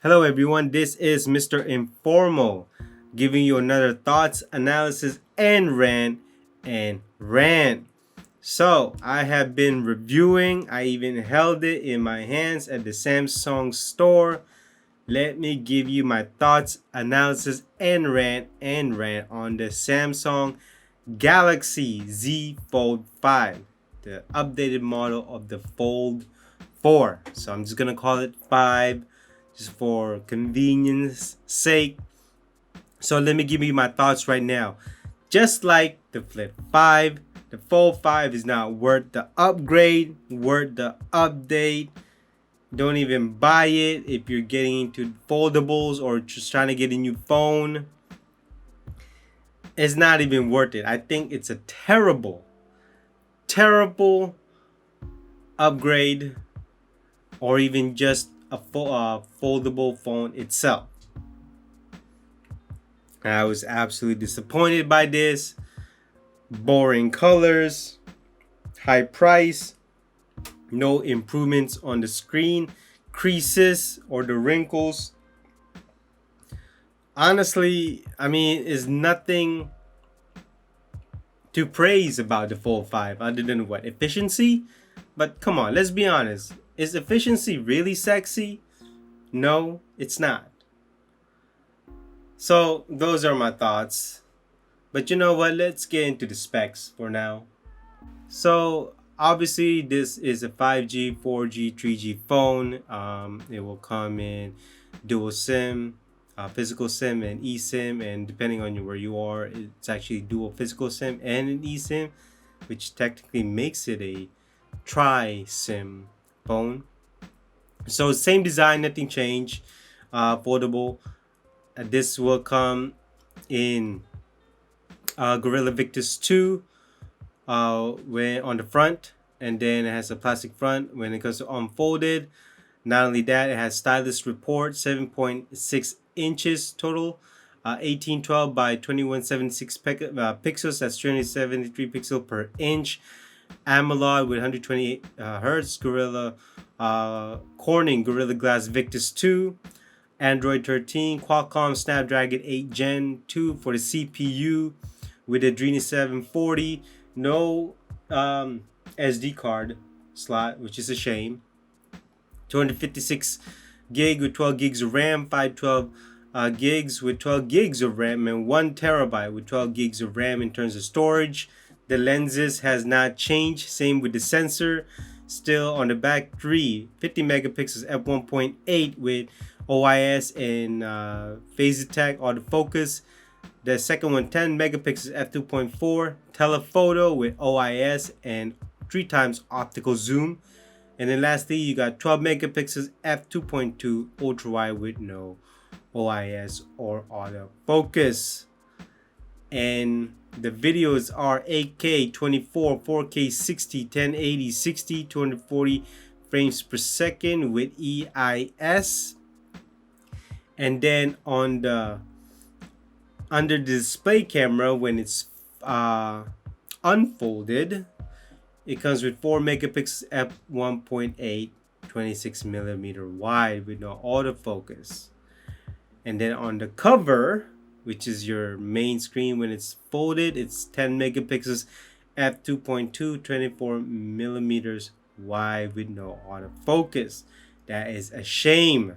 Hello everyone, this is Mr. Informal giving you another thoughts, analysis, and rant. So I have been reviewing, I even held it in my hands at the Samsung store. Let me give you my thoughts, analysis, and rant on the Samsung Galaxy Z Fold 5, the updated model of the Fold 4. So I'm just gonna call it 5 just for convenience sake. So let me give you my thoughts right now. Just like the Flip 5, the Fold 5 is not worth the upgrade, worth the update. Don't even buy it if you're getting into foldables or just trying to get a new phone. It's not even worth it. I think it's a terrible upgrade, or even just a foldable phone itself. I was absolutely disappointed by this. Boring colors, high price, no improvements on the screen, creases or the wrinkles. Honestly, I mean, is nothing to praise about the Fold 5 other than what? Efficiency? But come on, let's be honest. Is efficiency really sexy? No, it's not. So, those are my thoughts. But you know what? Let's get into the specs for now. So, obviously, this is a 5G, 4G, 3G phone. It will come in dual SIM, physical SIM, and eSIM. And depending on where you are, it's actually dual physical SIM and an eSIM, which technically makes it a tri-SIM phone. So, same design, nothing changed. Foldable. This will come in Gorilla Victus 2 when on the front, and then it has a plastic front when it goes to unfolded. Not only that, it has stylus report, 7.6 inches total, 1812 by 2176 pixels. That's 373 pixel per inch. AMOLED with 128 hertz. Corning Gorilla Glass Victus 2. Android 13, Qualcomm Snapdragon 8 Gen 2 for the CPU with Adreno 740. No SD card slot, which is a shame. 256 gig with 12 gigs of RAM, 512 gigs with 12 gigs of RAM, and 1 terabyte with 12 gigs of RAM in terms of storage. The lenses has not changed. Same with the sensor. Still on the back, 50 megapixels f1.8 with OIS and phase detect autofocus. The second one, 10 megapixels f2.4 telephoto with OIS and 3 times optical zoom. And then lastly, you got 12 megapixels f2.2 ultra wide with no OIS or autofocus. And the videos are 8K 24, 4K 60, 1080 60, 240 frames per second with EIS. And then on the under the display camera, when it's unfolded, it comes with 4 megapixels f1.8, 26 millimeter wide with no autofocus. And then on the cover, which is your main screen when it's folded, it's 10 megapixels f2.2, 24 millimeters wide with no autofocus. That is a shame.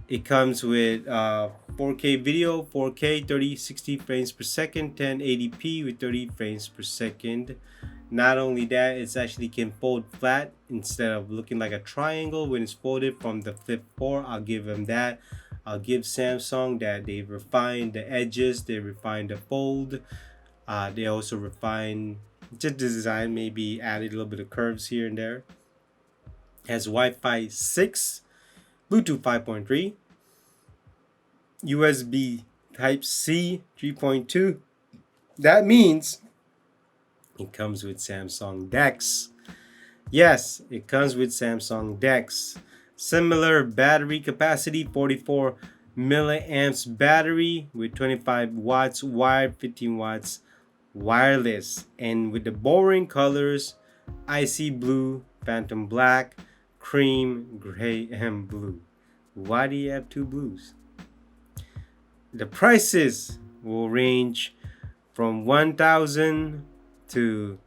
It comes with 4K video, 4K 30-60 frames per second, 1080p with 30 frames per second. Not only that, it's actually can fold flat instead of looking like a triangle when it's folded from the Flip 4. I'll give them that. I'll give Samsung that they refined the edges, they refined the fold. They also refined just the design, maybe added a little bit of curves here and there. It has Wi-Fi 6. Bluetooth 5.3, USB Type-C 3.2. That means it comes with Samsung DeX. Yes, it comes with Samsung DeX. Similar battery capacity, 44 milliamps battery with 25 watts wired, 15 watts wireless. And with the boring colors, icy blue, phantom black, cream, gray, and blue. Why do you have two blues? The prices will range from 1,000 to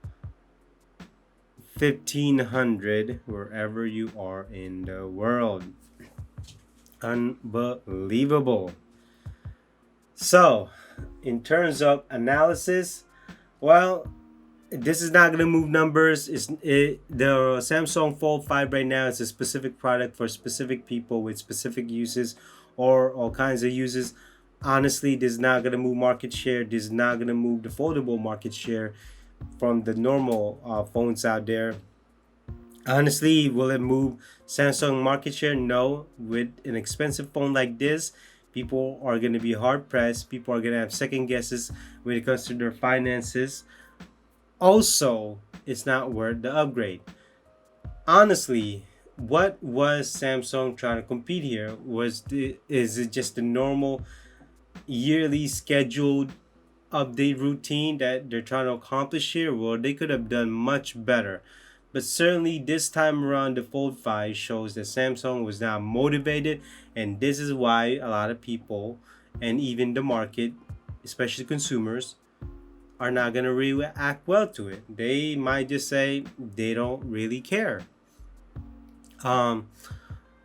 1,500 wherever you are in the world. Unbelievable. So, in terms of analysis, well, this is not going to move numbers. The Samsung Fold 5 right now is a specific product for specific people with specific uses or all kinds of uses. Honestly, this is not going to move market share. This is not going to move the foldable market share from the normal phones out there. Honestly, will it move Samsung market share? No. With an expensive phone like this, people are going to be hard pressed. People are going to have second guesses when it comes to their finances. Also, it's not worth the upgrade. Honestly, what was Samsung trying to compete here? Is it just the normal yearly scheduled update routine that they're trying to accomplish here? Well, they could have done much better. But certainly this time around, the Fold 5 shows that Samsung was now motivated, and this is why a lot of people and even the market, especially consumers, are not going to react well to it. They might just say they don't really care. Um,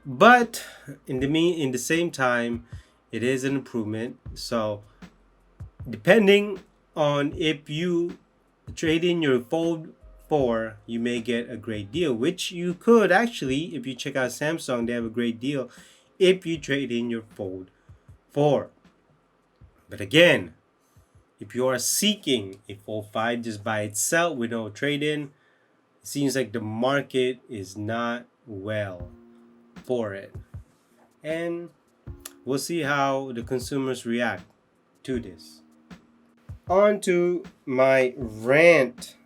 but in the same time, it is an improvement. So depending on if you trade in your Fold 4, you may get a great deal, which you could actually, if you check out Samsung, they have a great deal if you trade in your Fold 4. But again, if you are seeking a Fold 5 just by itself with no trade-in, it seems like the market is not well for it. And we'll see how the consumers react to this. On to my rant.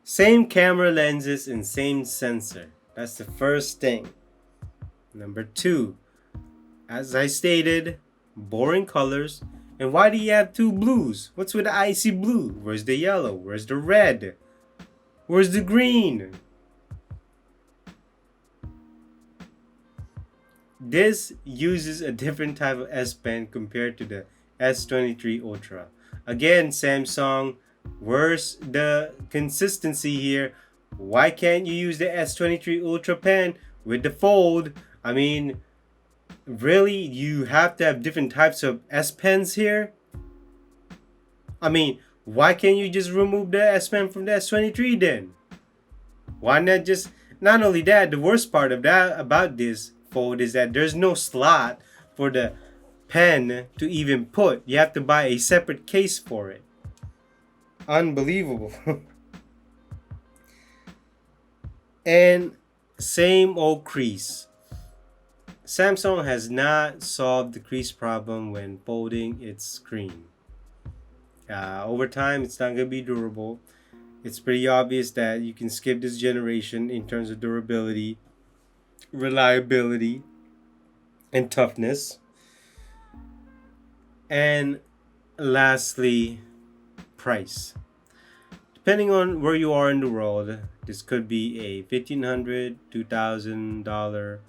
Same camera lenses and same sensor. That's the first thing. Number 2, as I stated, boring colors. And why do you have two blues? What's with the icy blue? Where's the yellow? Where's the red? Where's the green? This uses a different type of S Pen compared to the S23 Ultra. Again, Samsung, where's the consistency here? Why can't you use the S23 Ultra pen with the Fold? I mean, really, you have to have different types of S Pens here? I mean, why can't you just remove the S Pen from the S23 then? Why not just... Not only that, the worst part of that about this Fold is that there's no slot for the pen to even put. You have to buy a separate case for it. Unbelievable. And same old crease. Samsung has not solved the crease problem when folding its screen. Over time, it's not going to be durable. It's pretty obvious that you can skip this generation in terms of durability, reliability, and toughness. And lastly, price. Depending on where you are in the world, this could be a $1,500, $2,000,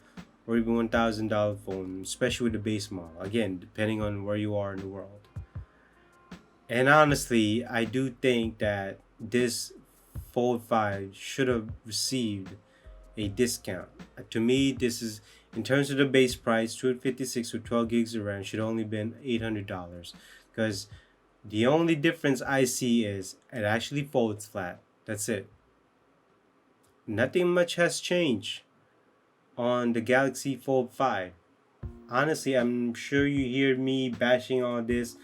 or even $1,000 phone, especially with the base model. Again, depending on where you are in the world. And honestly, I do think that this Fold 5 should have received a discount. To me, this is, in terms of the base price, 256 with 12 gigs of RAM should only been $800. Because the only difference I see is it actually folds flat. That's it. Nothing much has changed on the Galaxy Fold 5. Honestly, I'm sure you hear me bashing on this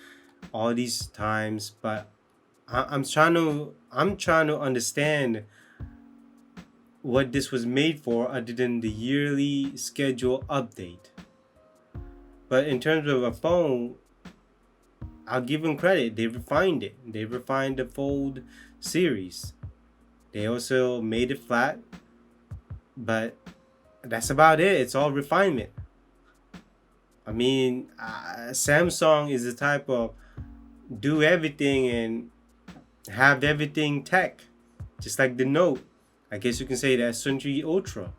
all these times, but I'm trying to understand what this was made for other than the yearly schedule update. But in terms of a phone, I'll give them credit. They refined it. They refined the Fold series. They also made it flat, but that's about it. It's all refinement. I mean, Samsung is the type of do everything and have everything tech, just like the Note. I guess you can say the S23 Ultra.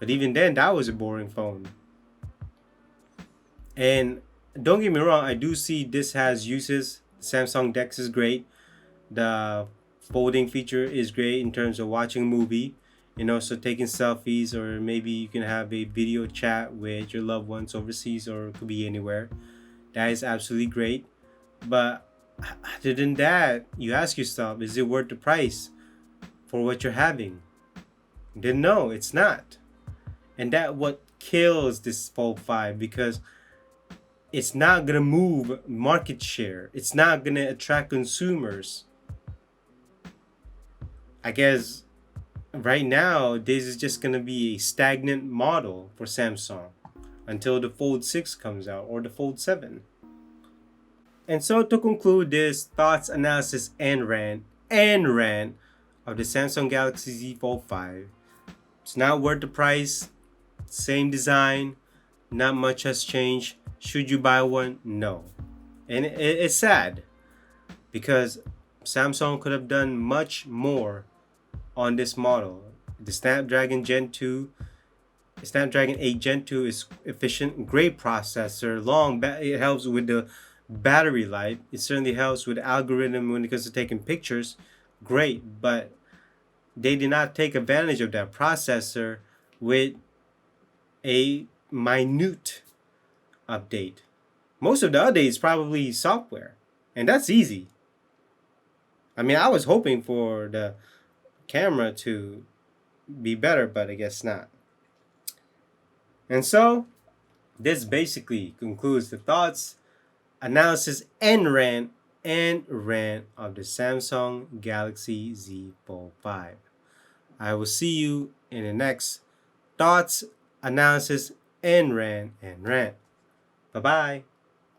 But even then, that was a boring phone. And don't get me wrong, I do see this has uses. Samsung Dex is great. The folding feature is great in terms of watching a movie and also taking selfies, or maybe you can have a video chat with your loved ones overseas, or it could be anywhere. That is absolutely great. But other than that, you ask yourself, is it worth the price for what you're having? Then no, it's not. And that what kills this Fold 5, because it's not gonna move market share. It's not gonna attract consumers. I guess right now this is just gonna be a stagnant model for Samsung until the Fold 6 comes out, or the Fold 7. And so to conclude this thoughts, analysis, and rant of the Samsung Galaxy Z Fold 5, it's not worth the price. Same design, not much has changed. Should you buy one? No. And it's sad because Samsung could have done much more on this model. The Snapdragon 8 Gen 2 is efficient, great processor, it helps with the battery life. It certainly helps with the algorithm when it comes to taking pictures. Great, but they did not take advantage of that processor with a minute update. Most of the updates is probably software, and that's easy. I mean, I was hoping for the camera to be better, but I guess not. And so, this basically concludes the thoughts, analysis, and rant of the Samsung Galaxy Z Fold 5. I will see you in the next thoughts, analysis, and rant. Bye bye.